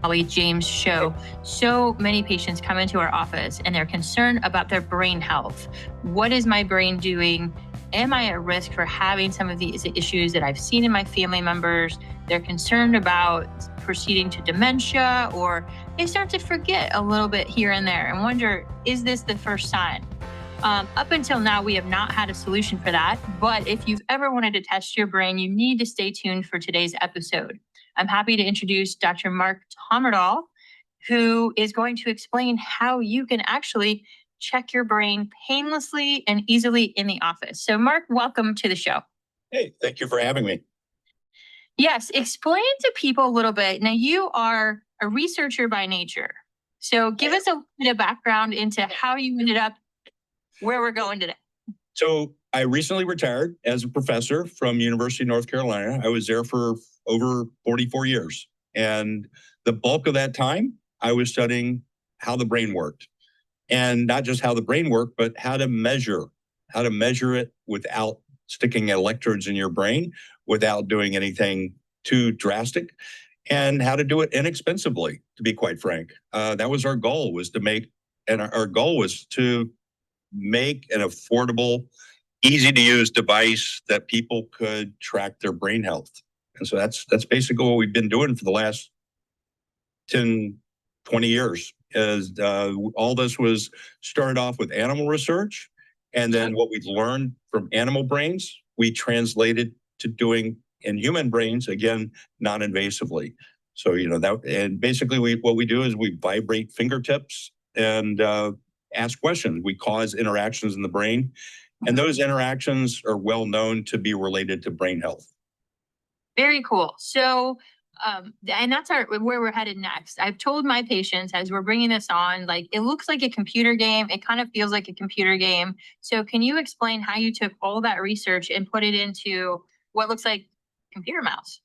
Mollie James show, so many patients come into our office and they're concerned about their brain health. What is my brain doing? Am I at risk for having some of these issues that I've seen in my family members? They're concerned about proceeding to dementia, or they start to forget a little bit here and there and wonder, is this the first sign? Up until now, we have not had a solution for that. But if you've ever wanted to test your brain, you need to stay tuned for today's episode. I'm happy to introduce Dr. Mark Tommerdahl, who is going to explain how you can actually check your brain painlessly and easily in the office. So, Mark, welcome to the show. Hey, thank you for having me. Yes, explain to people a little bit. Now, you are a researcher by nature. So give us a bit of background into how you ended up where we're going today. So I recently retired as a professor from University of North Carolina. I was there for over 44 years. And the bulk of that time, I was studying how the brain worked. And not just how the brain worked, but how to measure it without sticking electrodes in your brain, without doing anything too drastic, and how to do it inexpensively, to be quite frank. That was our goal, our goal was to make an affordable, easy to use device that people could track their brain health. And so that's basically what we've been doing for the last 10, 20 years. All this was started off with animal research. And then what we've learned from animal brains, we translated to doing in human brains, again, non-invasively. So, and basically what we do is we vibrate fingertips and ask questions. We cause interactions in the brain, and those interactions are well known to be related to brain health. Very cool. So, and that's where we're headed next. I've told my patients as we're bringing this on, like, it looks like a computer game. It kind of feels like a computer game. So can you explain how you took all that research and put it into what looks like a computer mouse?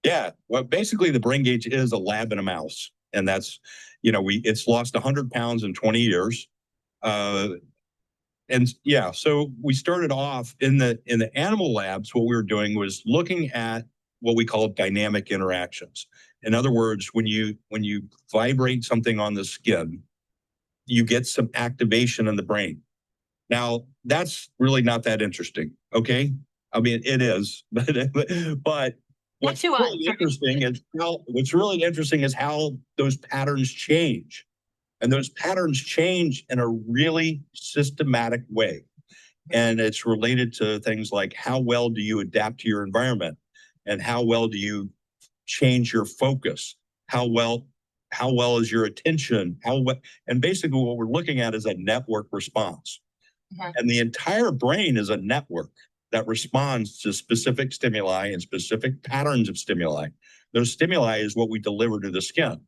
Yeah. Well, basically the brain gauge is a lab in a mouse. And that's, it's lost 100 pounds in 20 years. So we started off in the animal labs. What we were doing was looking at what we call dynamic interactions. In other words, when you vibrate something on the skin, you get some activation in the brain. Now, that's really not that interesting, okay? I mean, it is, but what's really interesting is how those patterns change. And those patterns change in a really systematic way. And it's related to things like how well do you adapt to your environment? And how well do you change your focus? How well is your attention? And basically what we're looking at is a network response. And the entire brain is a network that responds to specific stimuli and specific patterns of stimuli. Those stimuli is what we deliver to the skin.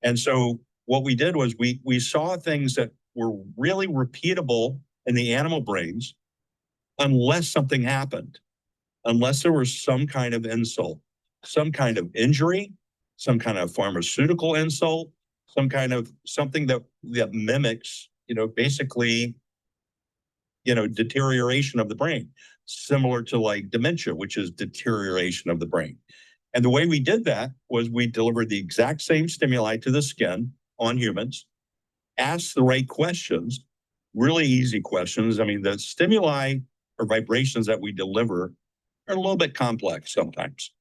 And so what we did was we saw things that were really repeatable in the animal brains unless something happened. Unless there was some kind of insult, some kind of injury, some kind of pharmaceutical insult, something that mimics, basically, deterioration of the brain, similar to like dementia, which is deterioration of the brain. And the way we did that was we delivered the exact same stimuli to the skin on humans, asked the right questions, really easy questions. I mean, the stimuli or vibrations that we deliver are a little bit complex sometimes,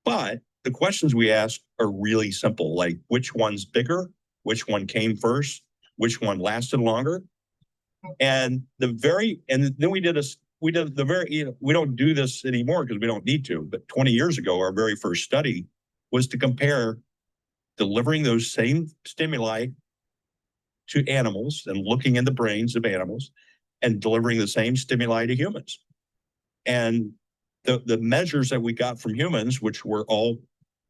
but the questions we ask are really simple, like which one's bigger, which one came first, which one lasted longer. And then we don't do this anymore because we don't need to, but 20 years ago, our very first study was to compare delivering those same stimuli to animals and looking in the brains of animals and delivering the same stimuli to humans. And the measures that we got from humans, which were all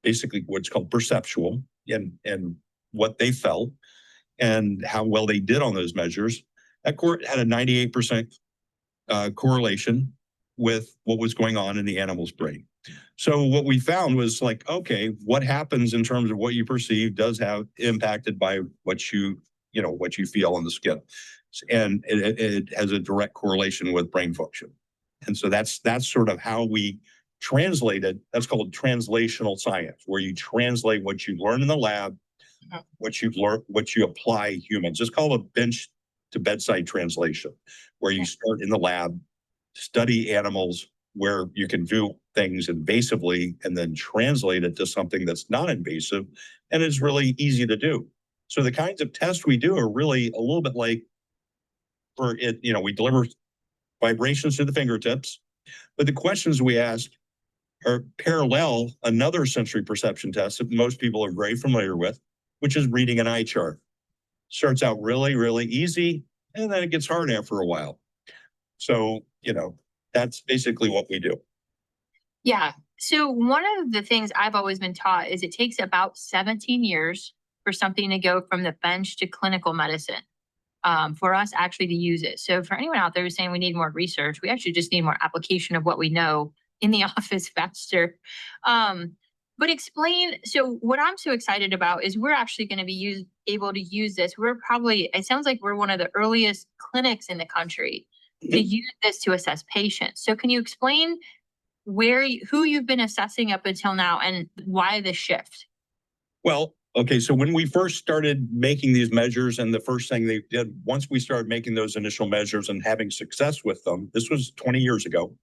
basically what's called perceptual and what they felt and how well they did on those measures, that court had a 98% correlation with what was going on in the animal's brain. So what we found was like, okay, what happens in terms of what you perceive does have impacted by what you feel on the skin. And it has a direct correlation with brain function. And so that's sort of how we translate it. That's called translational science, where you translate what you learn in the lab what you've learned, what you apply humans. It's called a bench to bedside translation, where you start in the lab, study animals where you can do things invasively and then translate it to something that's not invasive and is really easy to do. So the kinds of tests we do are really a little bit like for it, we deliver vibrations to the fingertips, but the questions we ask are parallel another sensory perception test that most people are very familiar with, which is reading an eye chart. Starts out really, really easy, and then it gets hard after a while. So, that's basically what we do. Yeah. So one of the things I've always been taught is it takes about 17 years for something to go from the bench to clinical medicine, for us actually to use it. So for anyone out there who's saying we need more research, we actually just need more application of what we know in the office faster. But explain. So what I'm so excited about is we're actually going to be able to use this. It sounds like we're one of the earliest clinics in the country to use this to assess patients. So can you explain who you've been assessing up until now and why the shift? Well, okay, so when we first started making these measures, and the first thing they did once we started making those initial measures and having success with them, this was 20 years ago,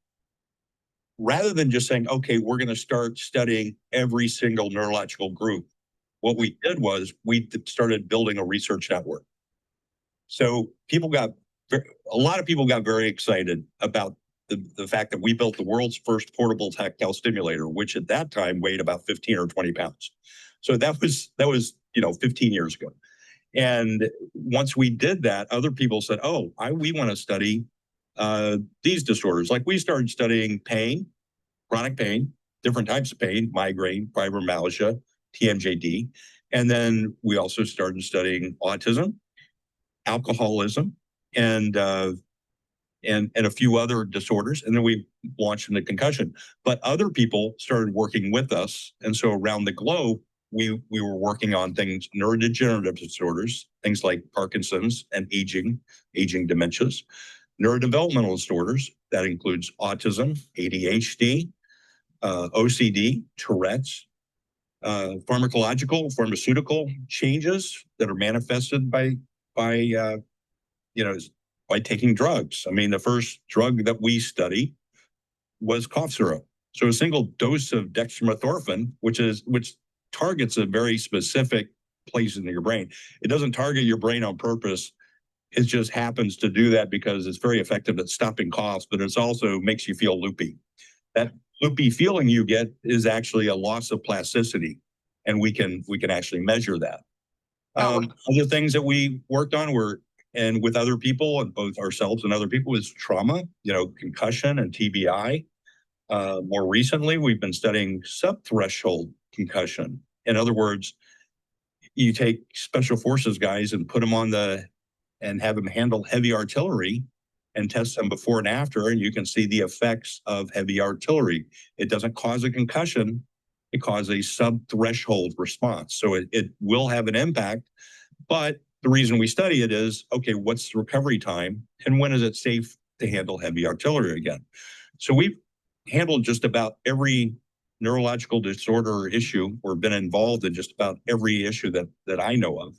rather than just saying, okay, we're going to start studying every single neurological group, what we did was we started building a research network. So a lot of people got very excited about the fact that we built the world's first portable tactile stimulator, which at that time weighed about 15 or 20 pounds. So that was 15 years ago. And once we did that, other people said, oh, we want to study these disorders. Like we started studying pain, chronic pain, different types of pain, migraine, fibromyalgia, TMJD. And then we also started studying autism, alcoholism, and a few other disorders. And then we launched into concussion. But other people started working with us. And so around the globe, we were working on things, neurodegenerative disorders, things like Parkinson's and aging dementias, neurodevelopmental disorders, that includes autism, ADHD, OCD, Tourette's, pharmaceutical changes that are manifested by taking drugs. I mean, the first drug that we studied was cough syrup. So a single dose of dextromethorphan, which targets a very specific place in your brain. It doesn't target your brain on purpose. It just happens to do that because it's very effective at stopping coughs, but it also makes you feel loopy. That loopy feeling you get is actually a loss of plasticity, and we can actually measure that. Other things that we worked on and with other people, and both ourselves and other people, is trauma, concussion and TBI. More recently, we've been studying subthreshold concussion. In other words, you take special forces guys and put them and have them handle heavy artillery and test them before and after, and you can see the effects of heavy artillery. It doesn't cause a concussion. It causes a subthreshold response. So it will have an impact, but the reason we study it is, okay, what's the recovery time and when is it safe to handle heavy artillery again? So we've handled just about every neurological disorder or issue, or been involved in just about every issue that I know of.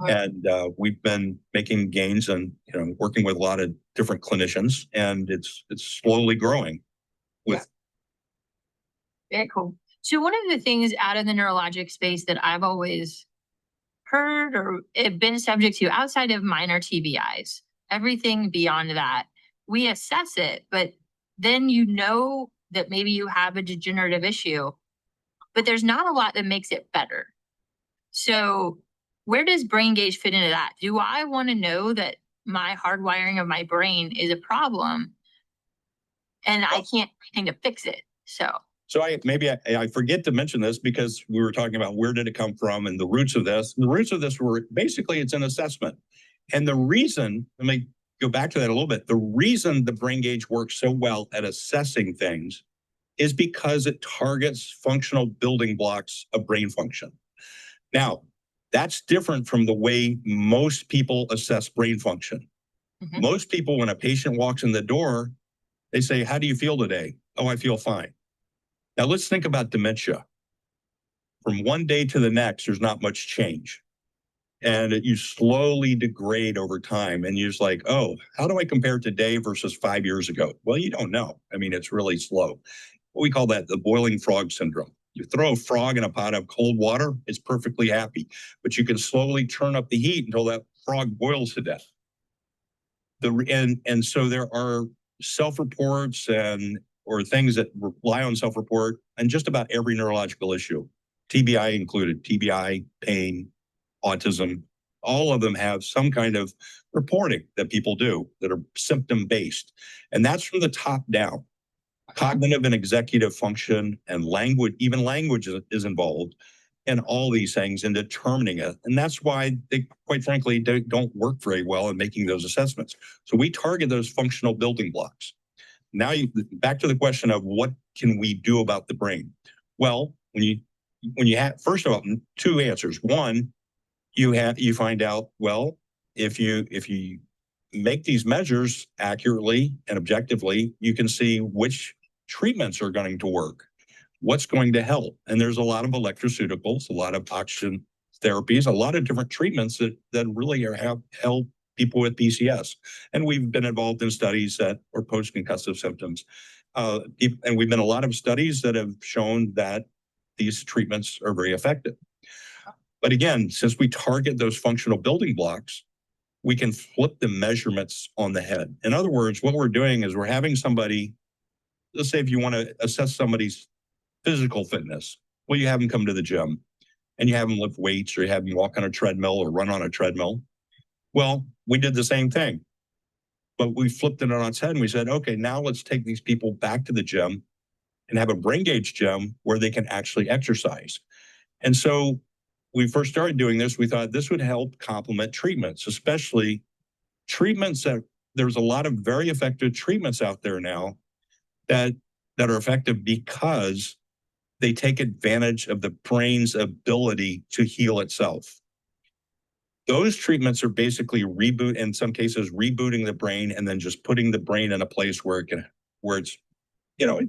And we've been making gains and working with a lot of different clinicians, and it's slowly growing. Very cool. So one of the things out of the neurologic space that I've always heard or been subject to outside of minor TBIs, everything beyond that, we assess it, but then that maybe you have a degenerative issue, but there's not a lot that makes it better. So where does brain gauge fit into that? Do I want to know that my hardwiring of my brain is a problem and I can't do anything to fix it? So I forget to mention this because we were talking about where did it come from and the roots of this. The roots of this were basically it's an assessment. And the reason, let me go back to that a little bit. The reason the brain gauge works so well at assessing things is because it targets functional building blocks of brain function. Now, that's different from the way most people assess brain function. Mm-hmm. Most people, when a patient walks in the door, they say, how do you feel today? Oh, I feel fine. Now let's think about dementia. from one day to the next, there's not much change. And you slowly degrade over time. And you're just like, oh, how do I compare today versus 5 years ago? Well, you don't know. I mean, it's really slow. We call that the boiling frog syndrome. You throw a frog in a pot of cold water, it's perfectly happy, but you can slowly turn up the heat until that frog boils to death. And so there are self-reports or things that rely on self-report and just about every neurological issue, TBI included, TBI, pain, autism, all of them have some kind of reporting that people do that are symptom-based. And that's from the top down. Cognitive and executive function and language, even language is involved in all these things in determining it. And that's why they, quite frankly, don't work very well in making those assessments. So we target those functional building blocks. Now, back to the question of what can we do about the brain? Well, when you have, first of all, two answers. One, you find out, well, if you make these measures accurately and objectively, you can see which treatments are going to work, what's going to help. And there's a lot of electroceuticals, a lot of oxygen therapies, a lot of different treatments that really have helped people with PCS. And we've been involved in studies that are post-concussive symptoms. And we've been a lot of studies that have shown that these treatments are very effective. But again, since we target those functional building blocks, we can flip the measurements on the head. In other words, what we're doing is we're having somebody, let's say if you want to assess somebody's physical fitness, well, you have them come to the gym and you have them lift weights or you have them walk on a treadmill or run on a treadmill. Well, we did the same thing, but we flipped it on its head and we said, okay, now let's take these people back to the gym and have a brain gauge gym where they can actually exercise. And so we first started doing this, we thought this would help complement treatments, especially treatments that there's a lot of very effective treatments out there now that are effective because they take advantage of the brain's ability to heal itself. Those treatments are basically in some cases, rebooting the brain and then just putting the brain in a place where it's,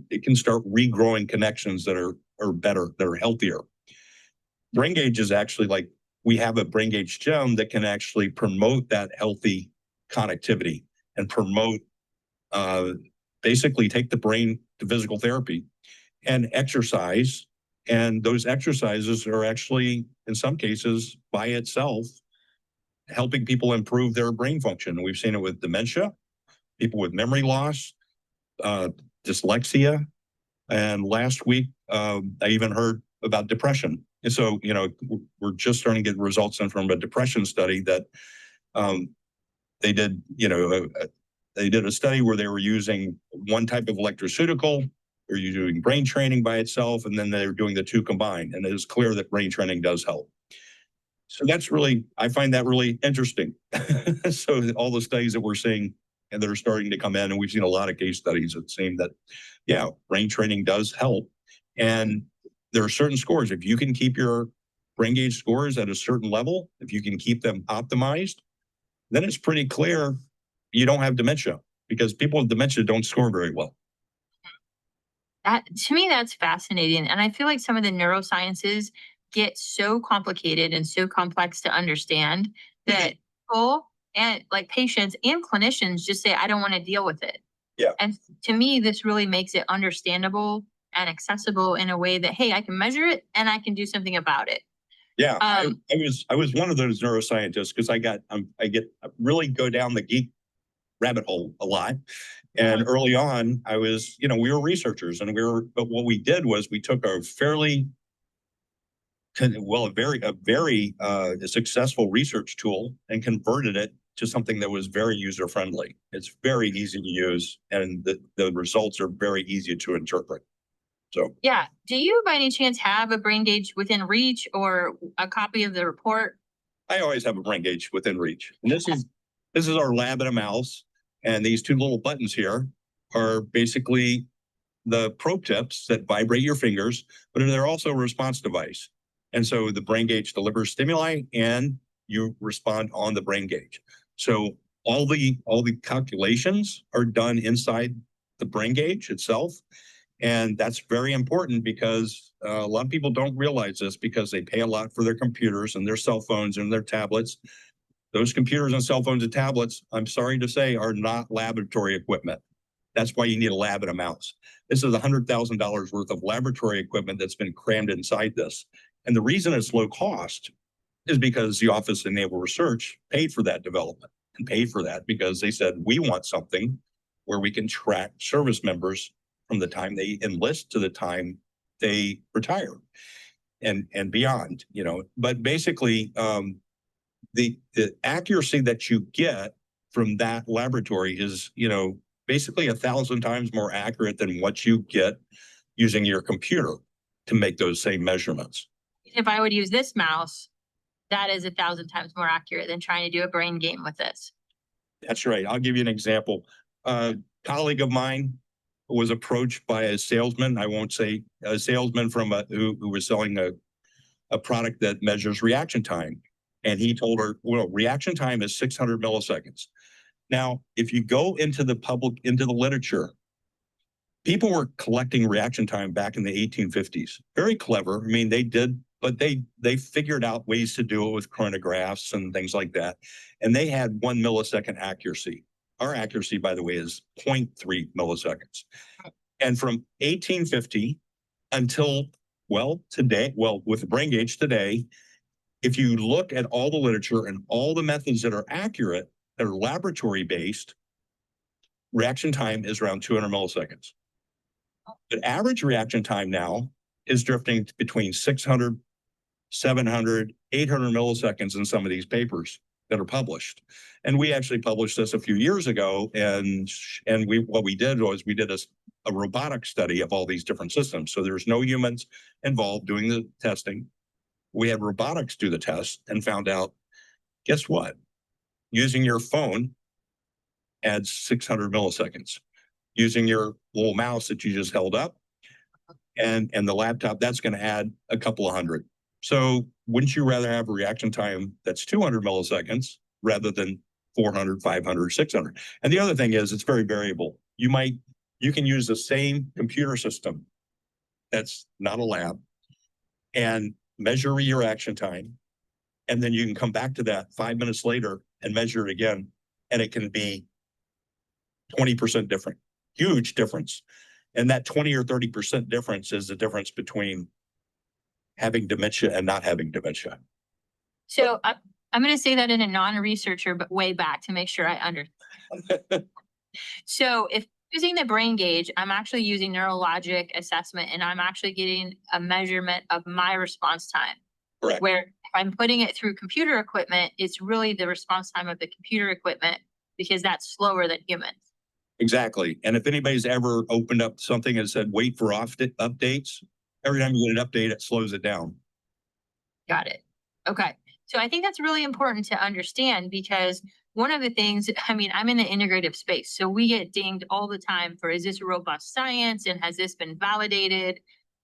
it can start regrowing connections that are better, that are healthier. Brain gauge is actually like, we have a brain gauge gym that can actually promote that healthy connectivity and promote, basically take the brain to physical therapy and exercise. And those exercises are actually, in some cases, by itself, helping people improve their brain function. We've seen it with dementia, people with memory loss, dyslexia. And last week, I even heard about depression. And so, we're just starting to get results in from a depression study that they did, they did a study where they were using one type of electroceutical, they're doing brain training by itself, and then they're doing the two combined. And it is clear that brain training does help. So I find that really interesting. So all the studies that we're seeing and that are starting to come in, and we've seen a lot of case studies that seem that, brain training does help. And there are certain scores. If you can keep your brain gauge scores at a certain level, if you can keep them optimized, then it's pretty clear you don't have dementia, because people with dementia don't score very well. To me, that's fascinating. And I feel like some of the neurosciences get so complicated and so complex to understand that people and like patients and clinicians just say, I don't want to deal with it. Yeah. And to me, this really makes it understandable and accessible in a way that, hey, I can measure it and I can do something about it. Yeah, I was one of those neuroscientists because I really go down the geek rabbit hole a lot. And early on, I was, we were researchers but what we did was we took a very successful research tool and converted it to something that was very user friendly. It's very easy to use, and the results are very easy to interpret. So yeah, do you by any chance have a brain gauge within reach or a copy of the report? I always have a brain gauge within reach, and this is our lab and a mouse, and these two little buttons here are basically the probe tips that vibrate your fingers, but they're also a response device. And so the brain gauge delivers stimuli and you respond on the brain gauge. So all the calculations are done inside the brain gauge itself. And that's very important because A lot of people don't realize this because they pay a lot for their computers and their cell phones and their tablets. Those computers and cell phones and tablets, I'm sorry to say, are not laboratory equipment. That's why you need a lab and a mouse. This is $100,000 worth of laboratory equipment that's been crammed inside this. And the reason it's low cost is because the Office of Naval Research paid for that development and paid for that because they said, we want something where we can track service members from the time they enlist to the time they retire and beyond, but basically the accuracy that you get from that laboratory is, basically 1,000 times more accurate than what you get using your computer to make those same measurements. If I would use this mouse, that is 1,000 times more accurate than trying to do a brain game with this. That's right. I'll give you an example. A colleague of mine was approached by a salesman. I won't say a salesman from who was selling a product that measures reaction time. And he told her, well, reaction time is 600 milliseconds. Now, if you go into the literature, people were collecting reaction time back in the 1850s. Very clever. I mean, they did, but they figured out ways to do it with chronographs and things like that. And they had 1 millisecond accuracy. Our accuracy, by the way, is 0.3 milliseconds. And from 1850 until, today, with the brain gauge today, if you look at all the literature and all the methods that are accurate, that are laboratory based, reaction time is around 200 milliseconds. The average reaction time now is drifting between 600, 700, 800 milliseconds in some of these papers that are published. And we actually published this a few years ago. And what we did was we did a robotic study of all these different systems. So there's no humans involved doing the testing. We had robotics do the test and found out, guess what? Using your phone adds 600 milliseconds. Using your little mouse that you just held up and the laptop, that's going to add a couple of hundred. So wouldn't you rather have a reaction time that's 200 milliseconds rather than 400, 500, 600? And the other thing is it's very variable. You can use the same computer system that's not a lab and measure your reaction time. And then you can come back to that 5 minutes later and measure it again. And it can be 20% different, huge difference. And that 20 or 30% difference is the difference between having dementia and not having dementia. So I'm going to say that in a non-researcher, but way back to make sure I understand. So if using the brain gauge, I'm actually using neurologic assessment and I'm actually getting a measurement of my response time. Correct. Where if I'm putting it through computer equipment, it's really the response time of the computer equipment because that's slower than humans. Exactly. And if anybody's ever opened up something and said, wait for updates, every time you get an update, it slows it down. Got it. Okay. So I think that's really important to understand because one of the things, I'm in the integrative space. So we get dinged all the time for, is this robust science and has this been validated?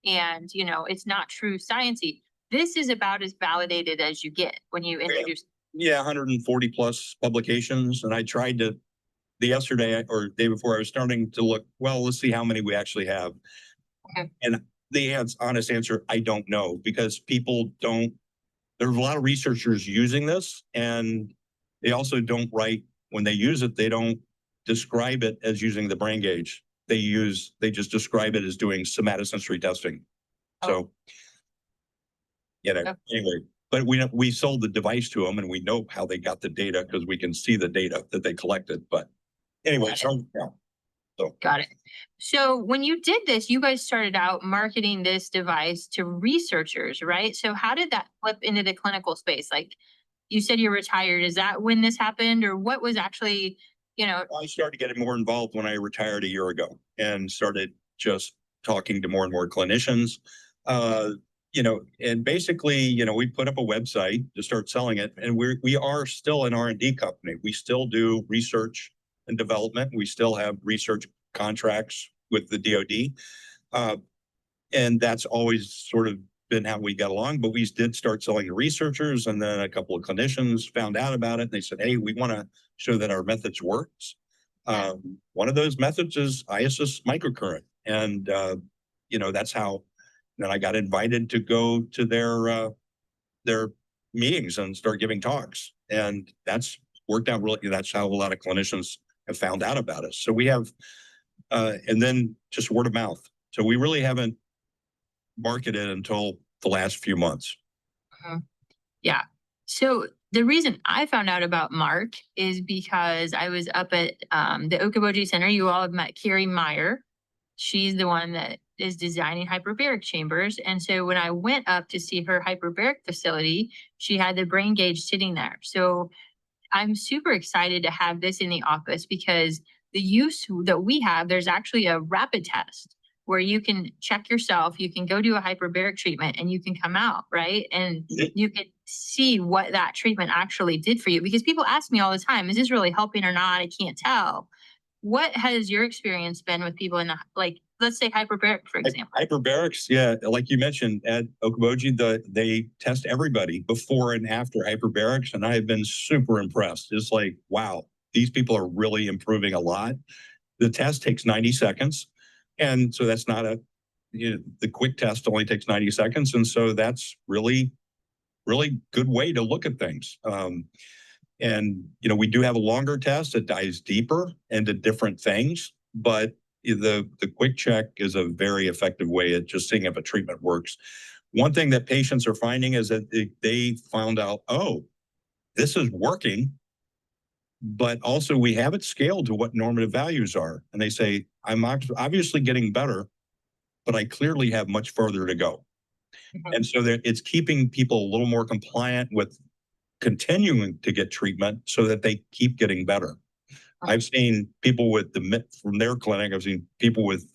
And, it's not true sciencey. This is about as validated as you get when you introduce. Yeah, 140 plus publications. And I tried to, yesterday or day before, I was starting to look, let's see how many we actually have. Okay. And the honest answer, I don't know, because people don't, there's a lot of researchers using this and they also don't write, when they use it, they don't describe it as using the brain gauge. They just describe it as doing somatosensory testing. So, anyway, but we sold the device to them and we know how they got the data because we can see the data that they collected. But anyway, Got it. So when you did this, you guys started out marketing this device to researchers, right? So how did that flip into the clinical space? Like you said you're retired. Is that when this happened or what was actually, I started getting more involved when I retired a year ago and started just talking to more and more clinicians. And basically, we put up a website to start selling it. And we are still an R&D company. We still do research and development. We still have research contracts with the DoD. And that's always sort of been how we got along. But we did start selling to researchers. And then a couple of clinicians found out about it. And they said, hey, we want to show that our methods works. One of those methods is ISS microcurrent. And, that's how And I got invited to go to their meetings and start giving talks. And that's worked out really. That's how a lot of clinicians have found out about us. So we have, and then just word of mouth. So we really haven't marketed until the last few months. Yeah. So the reason I found out about Mark is because I was up at the Okoboji Center. You all have met Carrie Meyer. She's the one that is designing hyperbaric chambers. And so when I went up to see her hyperbaric facility, she had the brain gauge sitting there. So I'm super excited to have this in the office because the use that we have, there's actually a rapid test where you can check yourself, you can go do a hyperbaric treatment and you can come out, right? And you can see what that treatment actually did for you. Because people ask me all the time, is this really helping or not? I can't tell. What has your experience been with people in the, like, let's say hyperbaric, for example? Hyperbarics, yeah, like you mentioned at Okoboji, they test everybody before and after hyperbarics, and I have been super impressed. It's like, wow, these people are really improving a lot. The test takes 90 seconds, and so that's not the quick test only takes 90 seconds, and so that's really good way to look at things. And we do have a longer test that dives deeper into different things, but the quick check is a very effective way at just seeing if a treatment works. One thing that patients are finding is that they found out, oh, this is working, but also we have it scaled to what normative values are. And they say, I'm obviously getting better, but I clearly have much further to go. And so it's keeping people a little more compliant with continuing to get treatment so that they keep getting better. I've seen people with from their clinic, I've seen people with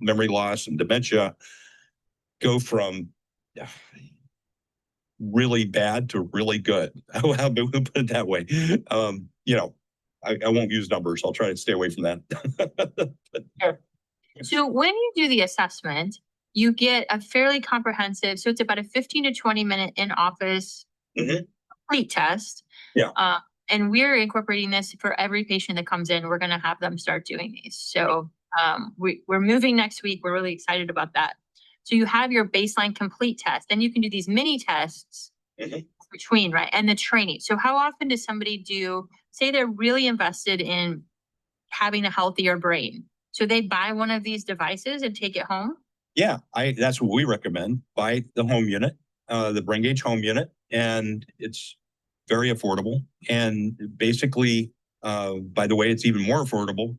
memory loss and dementia go from really bad to really good. How we put it that way. I won't use numbers. I'll try to stay away from that. Sure. So when you do the assessment, you get a fairly comprehensive, so it's about a 15 to 20 minute in-office complete test. Yeah. And we're incorporating this for every patient that comes in. We're going to have them start doing these. So we're moving next week. We're really excited about that. So you have your baseline complete test. Then you can do these mini tests between, right? And the training. So how often does somebody say they're really invested in having a healthier brain? So they buy one of these devices and take it home? Yeah, that's what we recommend. Buy the home unit, the brain gauge home unit, and it's very affordable. And basically, by the way, it's even more affordable.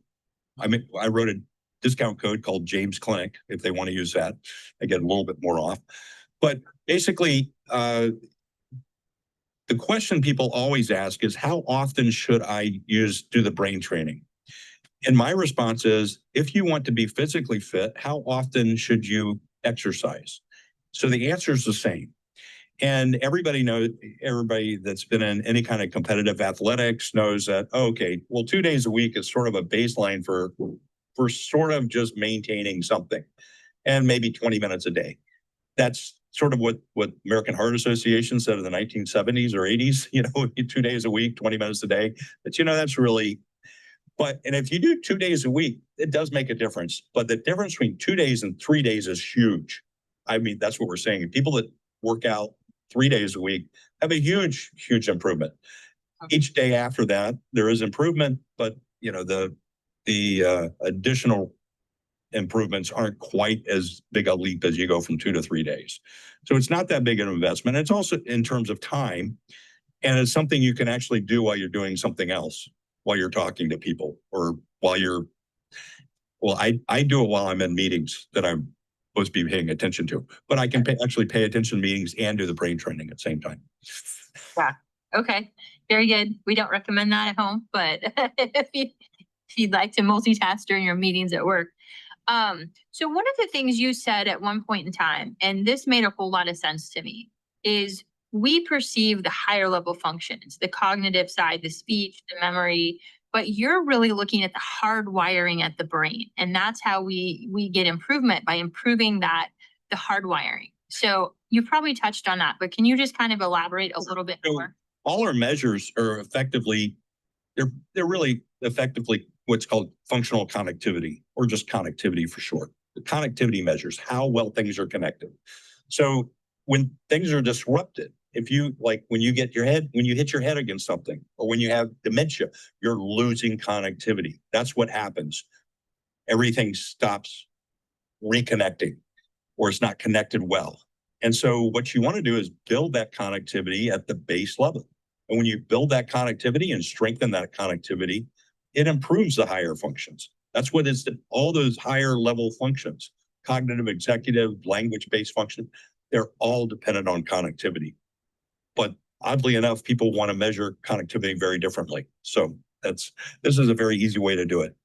I wrote a discount code called James Clinic. If they want to use that, I get a little bit more off. But basically, the question people always ask is, how often should I do the brain training? And my response is, if you want to be physically fit, how often should you exercise? So the answer is the same. And everybody that's been in any kind of competitive athletics knows that, okay, well, 2 days a week is sort of a baseline for sort of just maintaining something, and maybe 20 minutes a day. That's sort of what American Heart Association said in the 1970s or 80s, 2 days a week, 20 minutes a day. But, that's really, and if you do 2 days a week, it does make a difference. But the difference between 2 days and 3 days is huge. I mean, that's what we're saying. People that work out 3 days a week have a huge, huge improvement. Each day after that, there is improvement, but the additional improvements aren't quite as big a leap as you go from 2 to 3 days. So it's not that big an investment. It's also in terms of time, and it's something you can actually do while you're doing something else, while you're talking to people, or while I do it while I'm in meetings that I'm supposed to be paying attention to, but I can actually pay attention to meetings and do the brain training at the same time. Yeah. Okay. Very good. We don't recommend that at home, but if you'd like to multitask during your meetings at work. So one of the things you said at one point in time, and this made a whole lot of sense to me, is we perceive the higher level functions, the cognitive side, the speech, the memory, but you're really looking at the hardwiring at the brain. And that's how we get improvement, by improving the hardwiring. So you probably touched on that, but can you just kind of elaborate a little bit more? All our measures are effectively, they're really effectively what's called functional connectivity, or just connectivity for short. the connectivity measures, how well things are connected. So when things are disrupted, if you like when you hit your head against something, or when you have dementia, you're losing connectivity. That's what happens. Everything stops reconnecting, or it's not connected well. And so what you want to do is build that connectivity at the base level. And when you build that connectivity and strengthen that connectivity, it improves the higher functions. That's what is all those higher level functions, cognitive, executive, language-based function, they're all dependent on connectivity. But oddly enough, people want to measure connectivity very differently. So this is a very easy way to do it.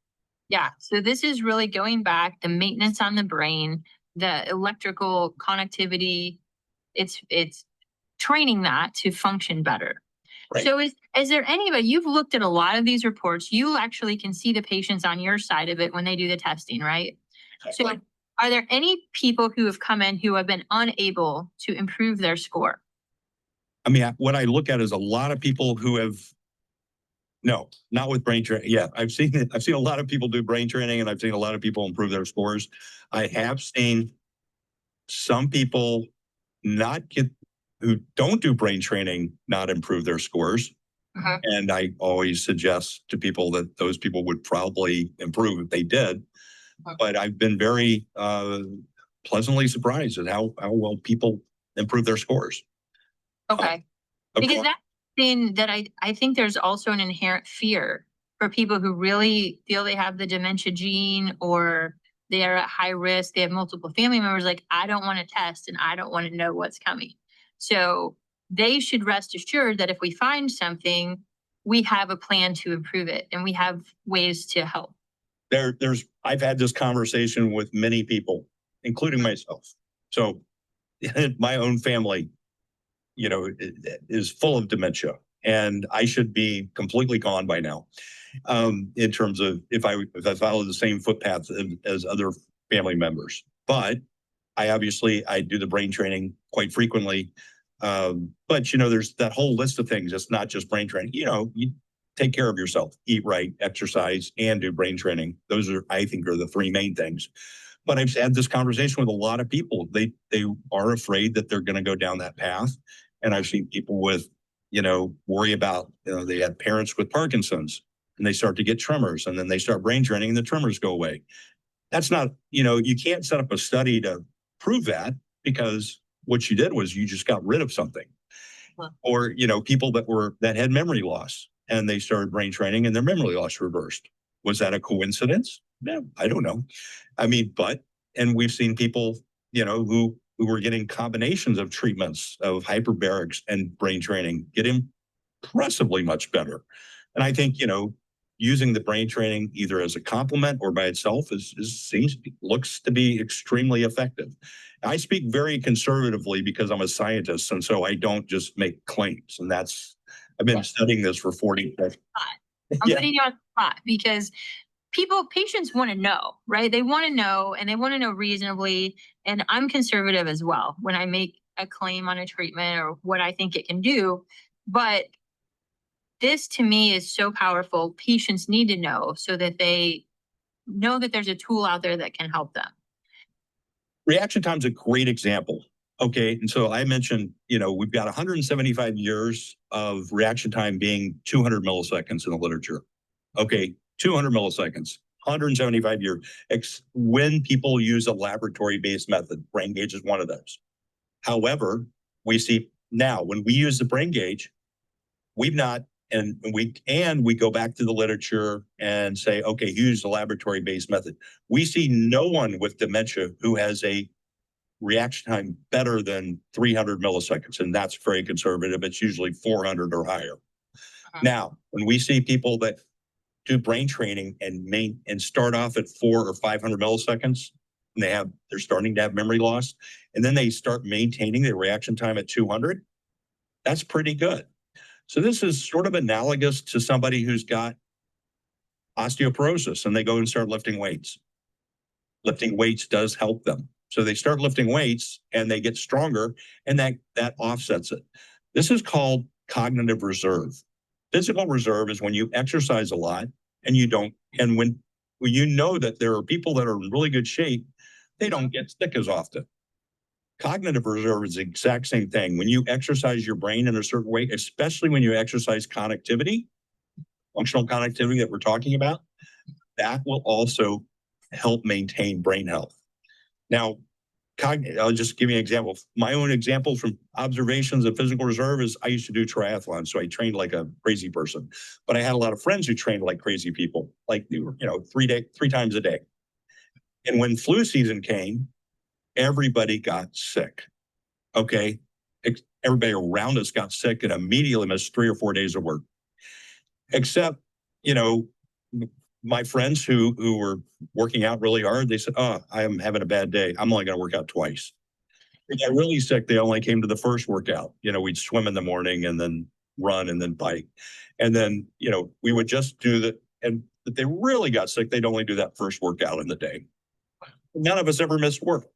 Yeah. So this is really going back the maintenance on the brain, the electrical connectivity. It's training that to function better. Right. So is there anybody, you've looked at a lot of these reports, you actually can see the patients on your side of it when they do the testing, right? So are there any people who have come in who have been unable to improve their score? I mean, what I look at is a lot of people who have, no, not with brain training. Yeah, I've seen a lot of people do brain training, and I've seen a lot of people improve their scores. I have seen some people who don't do brain training not improve their scores. Uh-huh. And I always suggest to people that those people would probably improve if they did. Uh-huh. But I've been very pleasantly surprised at how well people improve their scores. Okay. Because that's thing that I think there's also an inherent fear for people who really feel they have the dementia gene, or they are at high risk, they have multiple family members, like, I don't want to test and I don't want to know what's coming. So they should rest assured that if we find something, we have a plan to improve it and we have ways to help. I've had this conversation with many people, including myself. So my own family, is full of dementia, and I should be completely gone by now. In terms of if I follow the same footpath as other family members, but I do the brain training quite frequently. But there's that whole list of things. It's not just brain training. You take care of yourself, eat right, exercise, and do brain training. Those I think are the three main things. But I've had this conversation with a lot of people. They are afraid that they're going to go down that path. And I've seen people with, worry about, they had parents with Parkinson's, and they start to get tremors, and then they start brain training and the tremors go away. That's not, you can't set up a study to prove that, because what you did was you just got rid of something. Huh. Or, people that had memory loss, and they started brain training and their memory loss reversed. Was that a coincidence? No, I don't know. I mean, and we've seen people, who were getting combinations of treatments of hyperbarics and brain training get impressively much better. And I think, using the brain training either as a complement or by itself looks to be extremely effective. I speak very conservatively because I'm a scientist, and so I don't just make claims. And I've been studying this for 40 years. I'm putting you on the spot because patients want to know, right? They want to know, and they want to know reasonably. And I'm conservative as well when I make a claim on a treatment or what I think it can do. But this to me is so powerful. Patients need to know so that they know that there's a tool out there that can help them. Reaction time is a great example. Okay. And so I mentioned, we've got 175 years of reaction time being 200 milliseconds in the literature. Okay. 200 milliseconds, 175 years. When people use a laboratory-based method, brain gauge is one of those. However, we see now when we use the brain gauge, we go back to the literature and say, okay, use the laboratory-based method. We see no one with dementia who has a reaction time better than 300 milliseconds, and that's very conservative. It's usually 400 or higher. Uh-huh. Now, when we see people that do brain training and start off at 400 or 500 milliseconds, and they're starting to have memory loss, and then they start maintaining their reaction time at 200, that's pretty good. So this is sort of analogous to somebody who's got osteoporosis and they go and start lifting weights. Lifting weights does help them. So they start lifting weights and they get stronger, and that offsets it. This is called cognitive reserve. Physical reserve is when you exercise a lot and when you know that there are people that are in really good shape, They don't get sick as often. Cognitive reserve is the exact same thing. When you exercise your brain in a certain way, especially when you exercise connectivity, functional connectivity that we're talking about, that will also help maintain brain health. Now, I'll just give you an example. My own example from observations of physical reserve is I used to do triathlon, so I trained like a crazy person. But I had a lot of friends who trained like crazy people, like they were, 3 times a day. And when flu season came, everybody got sick. Okay, everybody around us got sick and immediately missed 3 or 4 days of work. Except, my friends who were working out really hard, they said, "Oh, I am having a bad day. I'm only going to work out twice." If they got really sick, they only came to the first workout. We'd swim in the morning and then run and then bike. And then, we would just do that. And if they really got sick, they'd only do that first workout in the day. None of us ever missed work.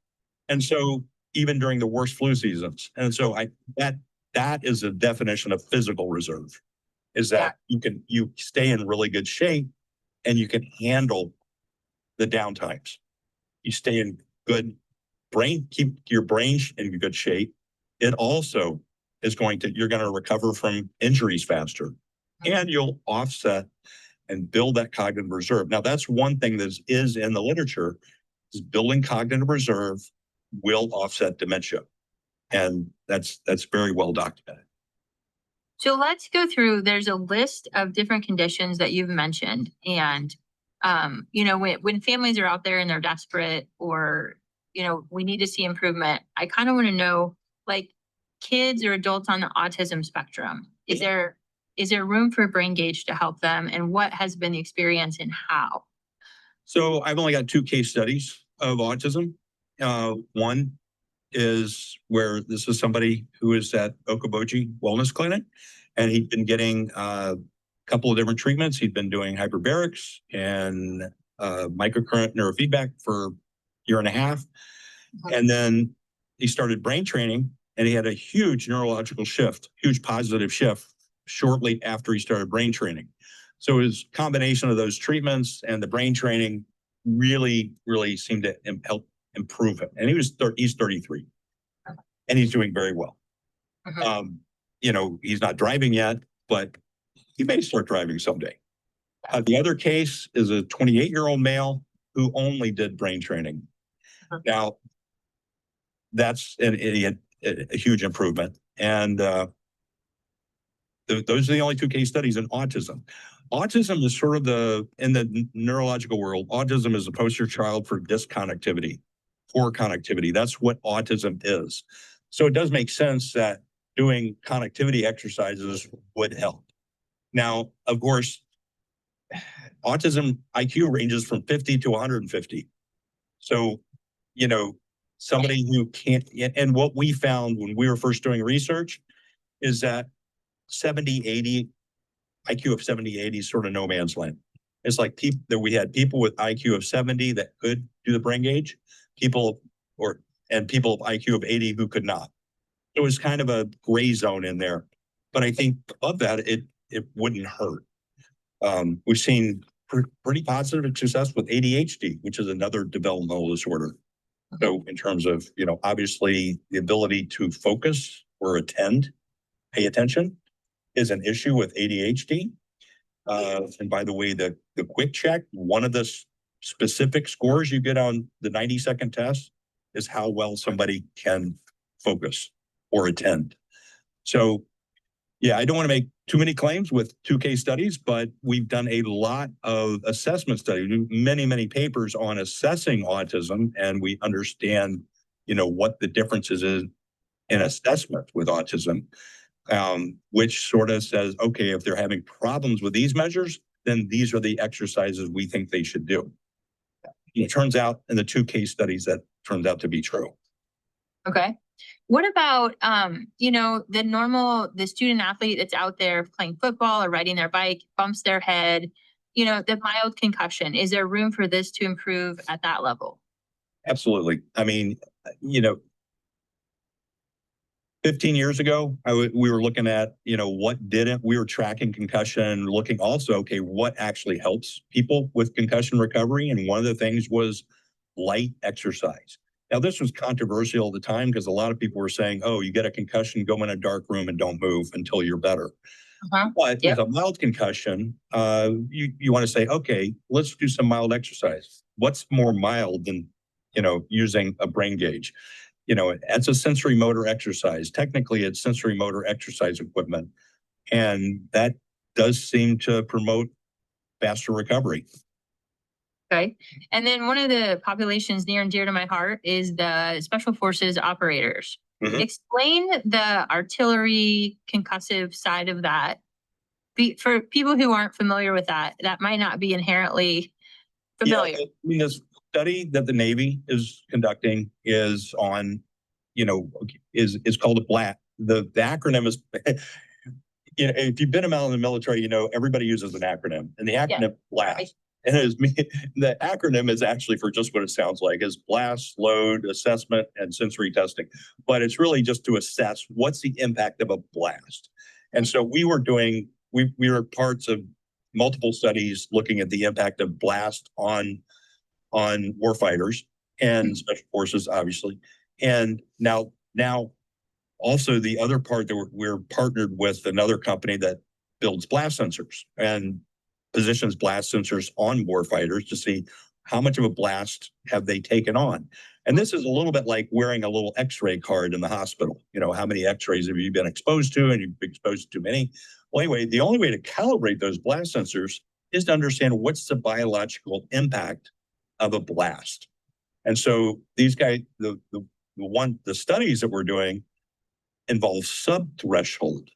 And so even during the worst flu seasons. And so that is a definition of physical reserve, is that you stay in really good shape and you can handle the downtimes. You stay in good brain, keep your brain in good shape. It also is you're going to recover from injuries faster, and you'll offset and build that cognitive reserve. Now, that's one thing that is in the literature, is building cognitive reserve will offset dementia. And that's very well documented. So let's go through, there's a list of different conditions that you've mentioned. And, when families are out there and they're desperate or, we need to see improvement, I kind of want to know, like, kids or adults on the autism spectrum, is there room for brain gauge to help them? And what has been the experience and how? So I've only got 2 case studies of autism. One is where this is somebody who is at Okoboji Wellness Clinic, and he'd been getting a couple of different treatments. He'd been doing hyperbarics and microcurrent neurofeedback for a year and a half. And then he started brain training, and he had a huge neurological shift, huge positive shift shortly after he started brain training. So his combination of those treatments and the brain training really, really seemed to help improve him. And he's 33 and he's doing very well. He's not driving yet, but he may start driving someday. The other case is a 28-year-old male who only did brain training. Now, that's a huge improvement. And those are the only 2 case studies in autism. Autism is sort of in the neurological world, autism is a poster child for disconnectivity, poor connectivity. That's what autism is. So it does make sense that doing connectivity exercises would help. Now, of course, autism IQ ranges from 50 to 150. So, somebody who can't, and what we found when we were first doing research is that 70, 80, IQ of 70, 80 is sort of no man's land. It's like we had people with IQ of 70 that could do the brain gauge, people of IQ of 80 who could not. It was kind of a gray zone in there. But I think above that, it wouldn't hurt. We've seen pretty positive success with ADHD, which is another developmental disorder. So in terms of, obviously the ability to focus or pay attention is an issue with ADHD. And by the way, the quick check, one of the specific scores you get on the 90-second test is how well somebody can focus or attend. So, yeah, I don't want to make too many claims with 2 case studies, but we've done a lot of assessment studies, many, many papers on assessing autism, and we understand, what the differences is in assessment with autism, which sort of says, okay, if they're having problems with these measures, then these are the exercises we think they should do. It turns out in the 2 case studies that turns out to be true. Okay. What about, the student athlete that's out there playing football or riding their bike, bumps their head, the mild concussion? Is there room for this to improve at that level? Absolutely. I mean, 15 years ago, we were looking at, what didn't, we were tracking concussion, looking also, okay, what actually helps people with concussion recovery. And one of the things was light exercise. Now, this was controversial at the time because a lot of people were saying, oh, you get a concussion, go in a dark room and don't move until you're better. But with a mild concussion, you want to say, okay, let's do some mild exercise. What's more mild than, using a brain gauge? It's a sensory motor exercise. Technically, it's sensory motor exercise equipment. And that does seem to promote faster recovery. Okay. And then one of the populations near and dear to my heart is the Special Forces operators. Mm-hmm. Explain the artillery concussive side of that. For people who aren't familiar with that might not be inherently familiar. Yeah, this study that the Navy is conducting is on, is called a BLAST. The acronym is, if you've been out in the military, everybody uses an acronym, and the acronym BLAST. Right. And the acronym is actually for just what it sounds like, is blast, load, assessment, and sensory testing. But it's really just to assess what's the impact of a blast. And so we were parts of multiple studies looking at the impact of blast on warfighters and special forces, obviously. And now also the other part that we're partnered with another company that builds blast sensors and positions blast sensors on warfighters to see how much of a blast have they taken on. And this is a little bit like wearing a little X-ray card in the hospital. How many X-rays have you been exposed to, and you've been exposed to too many? Well, anyway, the only way to calibrate those blast sensors is to understand what's the biological impact of a blast. And so these guys, the studies that we're doing involve sub-threshold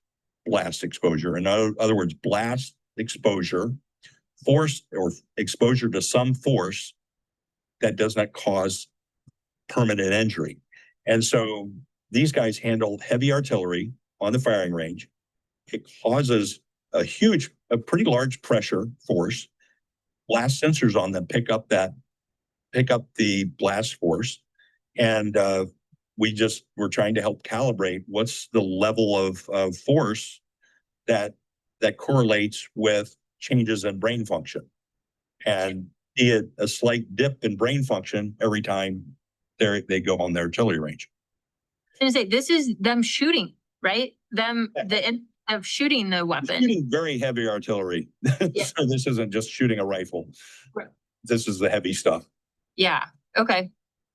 blast exposure. In other words, blast exposure, force or exposure to some force that does not cause permanent injury. And so these guys handle heavy artillery on the firing range. It causes a pretty large pressure force. Blast sensors on them pick up the blast force. And we're trying to help calibrate what's the level of force that correlates with changes in brain function, and be it a slight dip in brain function every time they go on their artillery range. I was going to say, this is them shooting, right? Of shooting the weapon. Shooting very heavy artillery. Yeah. So this isn't just shooting a rifle. Right. This is the heavy stuff. Yeah. Okay.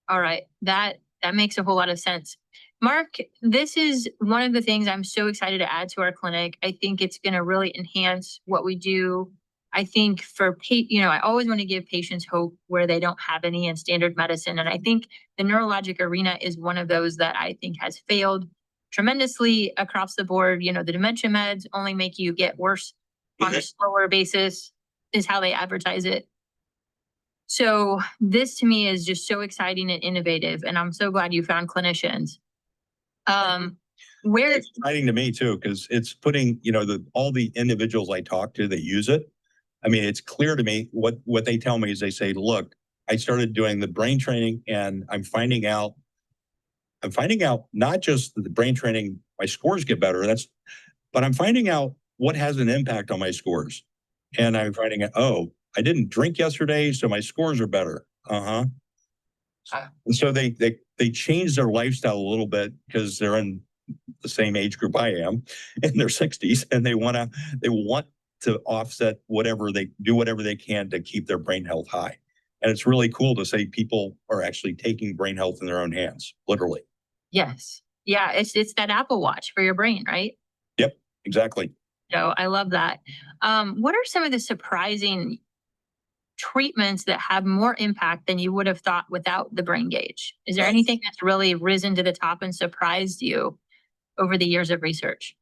All right. That makes a whole lot of sense. Mark, this is one of the things I'm so excited to add to our clinic. I think it's going to really enhance what we do. I think I always want to give patients hope where they don't have any in standard medicine. And I think the neurologic arena is one of those that I think has failed tremendously across the board. The dementia meds only make you get worse on a slower basis, is how they advertise it. So this to me is just so exciting and innovative. And I'm so glad you found clinicians. It's exciting to me too, because it's putting, all the individuals I talk to that use it. I mean, it's clear to me what they tell me is they say, look, I started doing the brain training and I'm finding out not just the brain training, my scores get better. But I'm finding out what has an impact on my scores. And I'm finding out, oh, I didn't drink yesterday, so my scores are better. And so they change their lifestyle a little bit because they're in the same age group I am, in their 60s, and they want to offset whatever they can to keep their brain health high. And it's really cool to say people are actually taking brain health in their own hands, literally. Yes. Yeah, it's that Apple Watch for your brain, right? Yep, exactly. So I love that. What are some of the surprising treatments that have more impact than you would have thought without the brain gauge? Is there anything that's really risen to the top and surprised you over the years of research?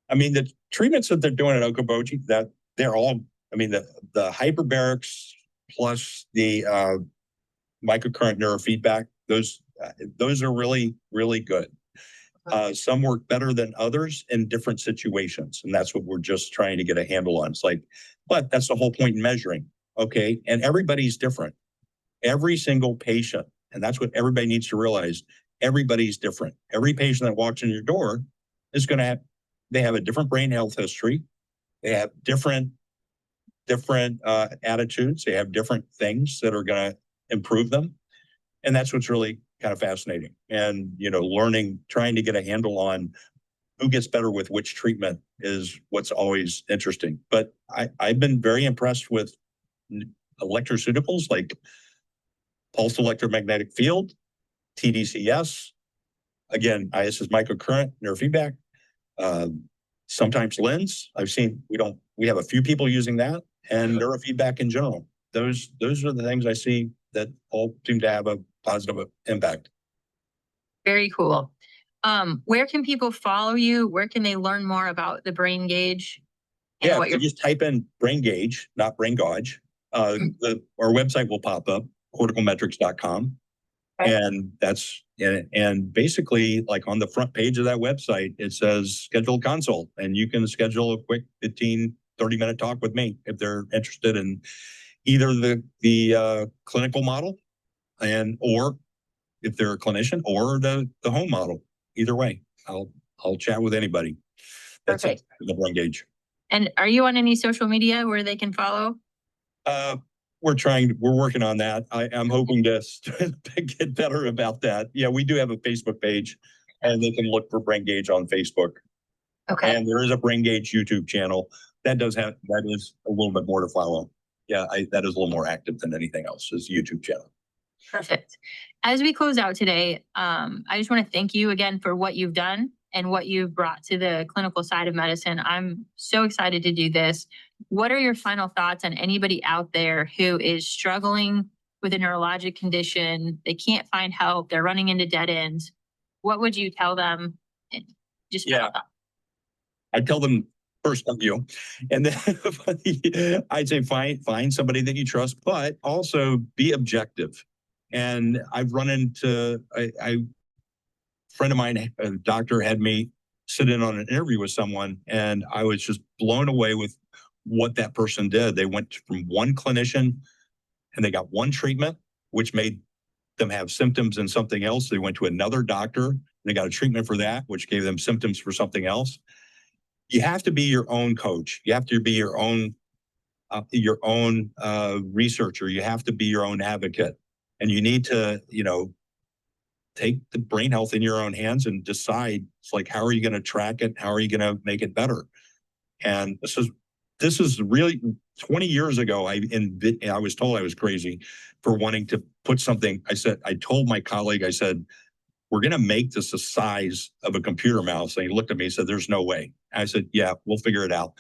I mean, the treatments that they're doing at Okoboji, that they're all, the hyperbarics plus the microcurrent neurofeedback, those are really, really good. Some work better than others in different situations. And that's what we're just trying to get a handle on. It's like, but that's the whole point in measuring. Okay. And everybody's different. Every single patient. And that's what everybody needs to realize. Everybody's different. Every patient that walks in your door is going to they have a different brain health history. They have different attitudes. They have different things that are going to improve them. And that's what's really kind of fascinating. And, learning, trying to get a handle on who gets better with which treatment is what's always interesting. But I've been very impressed with electroceuticals like pulsed electromagnetic field, TDCS, again, IS is microcurrent, neurofeedback, sometimes lens. We have a few people using that, and neurofeedback in general. Those are the things I see that all seem to have a positive impact. Very cool. Where can people follow you? Where can they learn more about the brain gauge? And what you just type in brain gauge, not brain gauge. Our website will pop up, corticalmetrics.com. Okay. And that's, and basically like on the front page of that website, it says schedule a consult, and you can schedule a quick 15-30-minute talk with me if they're interested in either the clinical model or if they're a clinician, or the home model. Either way, I'll chat with anybody. That's it, the brain gauge. And are you on any social media where they can follow? We're working on that. I'm hoping to get better about that. Yeah, we do have a Facebook page, and they can look for Brain Gauge on Facebook. Okay. And there is a Brain Gauge YouTube channel that is a little bit more to follow. Yeah, that is a little more active than anything else, is YouTube channel. Perfect. As we close out today, I just want to thank you again for what you've done and what you've brought to the clinical side of medicine. I'm so excited to do this. What are your final thoughts on anybody out there who is struggling with a neurologic condition? They can't find help. They're running into dead ends. What would you tell them? I'd tell them first of you, and then I'd say find somebody that you trust, but also be objective. And I've run into a friend of mine, a doctor, had me sit in on an interview with someone, and I was just blown away with what that person did. They went from one clinician and they got one treatment, which made them have symptoms in something else. They went to another doctor and they got a treatment for that, which gave them symptoms for something else. You have to be your own coach. You have to be your own researcher. You have to be your own advocate. And you need to, take the brain health in your own hands and decide, it's like, how are you going to track it? How are you going to make it better? And this is really 20 years ago. I was told I was crazy for wanting to put something. I told my colleague, I said, we're going to make this the size of a computer mouse. And he looked at me and said, there's no way. I said, yeah, we'll figure it out.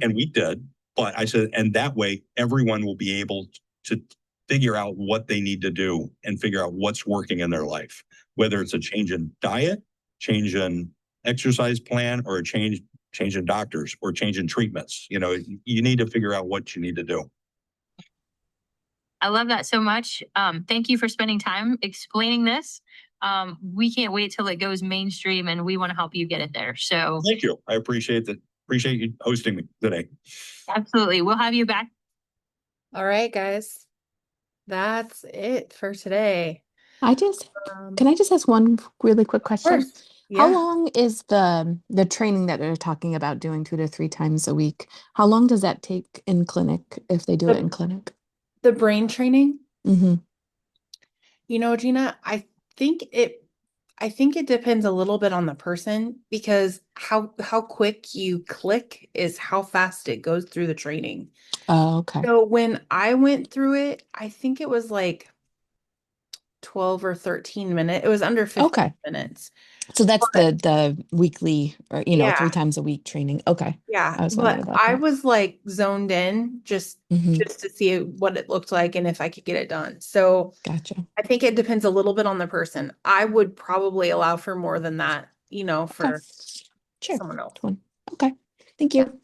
And we did. But I said, and that way, everyone will be able to figure out what they need to do and figure out what's working in their life, whether it's a change in diet, change in exercise plan, or a change in doctors, or change in treatments. You need to figure out what you need to do. I love that so much. Thank you for spending time explaining this. We can't wait till it goes mainstream, and we want to help you get it there. So thank you. I appreciate that. Appreciate you hosting me today. Absolutely. We'll have you back. All right, guys. That's it for today. Can I just ask one really quick question? Yeah. How long is the training that they're talking about doing 2 to 3 times a week? How long does that take in clinic if they do it in clinic? The brain training? Mm-hmm. Gina, I think it depends a little bit on the person, because how quick you click is how fast it goes through the training. Oh, okay. So when I went through it, I think it was like 12 or 13 minutes. It was under 15 minutes. So that's the weekly, or 3 times a week training. Okay. Yeah. I was wondering about that. was like zoned in just to see what it looked like and if I could get it done. So gotcha. I think it depends a little bit on the person. I would probably allow for more than that, for someone else. Okay. Thank you.